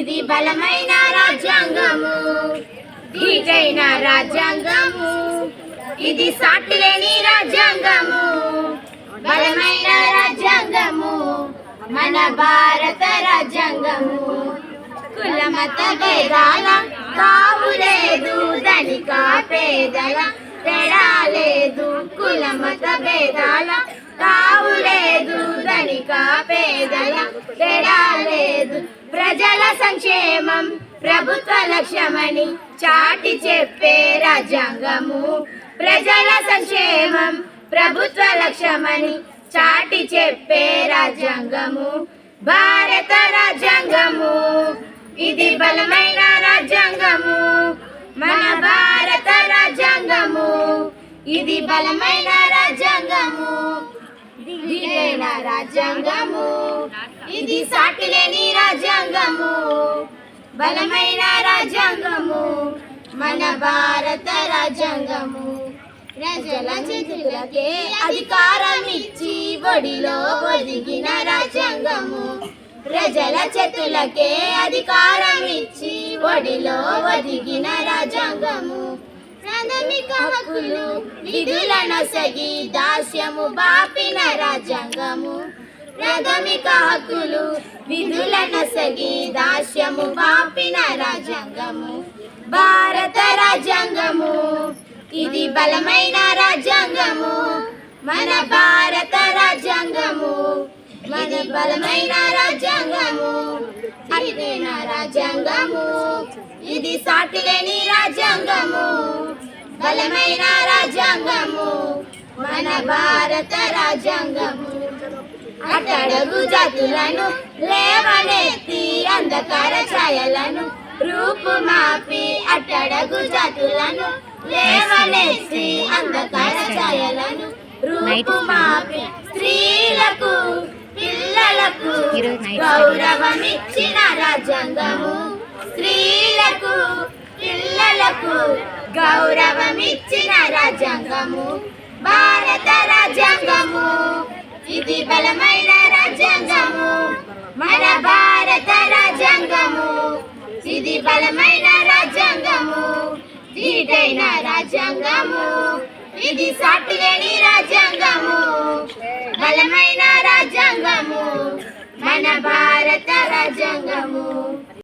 ఇది బలమైన రాజ్యాంగము, ధీటైన రాజ్యాంగము, ఇది సాటిలేని రాజ్యాంగము, బలమైన రాజ్యాంగము, మన భారత రాజ్యాంగము. కుల మత భేదాల తావు లేదు, ధనిక పేదల తేడా లేదు. కుల మత భేదాల తావు లేదు, ధనిక పేదల తేడా లేదు. ప్రజల సంక్షేమం ప్రభుత్వ లక్ష్యమని చాటి చెప్పే రాజ్యాంగము, ప్రజల సంక్షేమం ప్రభుత్వ లక్ష్యమని చాటి చెప్పే రాజ్యాంగము, భారత రాజ్యాంగము. ఇది బలమైన రాజ్యాంగము, మన భారత రాజ్యాంగము, ఇది బలమైన రాజ్యాంగము, ధీటైన రాజ్యాంగము, ఇది సాటిలేని రాజ్యాంగము, బలమైన రాజ్యాంగము, మన భారత రాజ్యాంగము. ప్రజల చేతులకే అధికారం ఇచ్చి ఒడిలో ఒదిగిన రాజ్యాంగము, ప్రజల చేతులకే అధికారం ఇచ్చి ఒడిలో ఒదిగిన రాజ్యాంగము. ప్రాథమిక హక్కులు విధులనొసగి దాస్యము బాపిన రాజ్యాంగము, ప్రాథమిక హక్కులు విధులనొసగి దాస్యము బాపిన రాజ్యాంగము, భారత రాజ్యాంగము. ఇది బలమైన రాజ్యాంగము, మన భారత రాజ్యాంగము, మన బలమైన రాజ్యాంగము, ధీటైన రాజ్యాంగము, ఇది సాటిలేని రాజ్యాంగము, బలమైన రాజ్యాంగము, మన భారత రాజ్యాంగము. అట్టడుగు జాతులను లేవనెత్తి అంధకార ఛాయలను రూపుమాపి, అట్టడుగు జాతులను లేవనెత్తి అంధకార ఛాయలను రూపుమాపి, స్త్రీలకు పిల్లలకు గౌరవమిచ్చిన రాజ్యాంగము, స్త్రీలకు పిల్లలకు గౌరవమిచ్చిన రాజ్యాంగము, భారత రాజ్యాంగము. ఇది బలమైన రాజ్యాంగము, మన భారత రాజ్యాంగము, ఇది బలమైన రాజ్యాంగము, ధీటైన రాజ్యాంగము, ఇది సాటిలేని రాజ్యాంగము, బలమైన రాజ్యాంగము, మన భారత రాజ్యాంగము.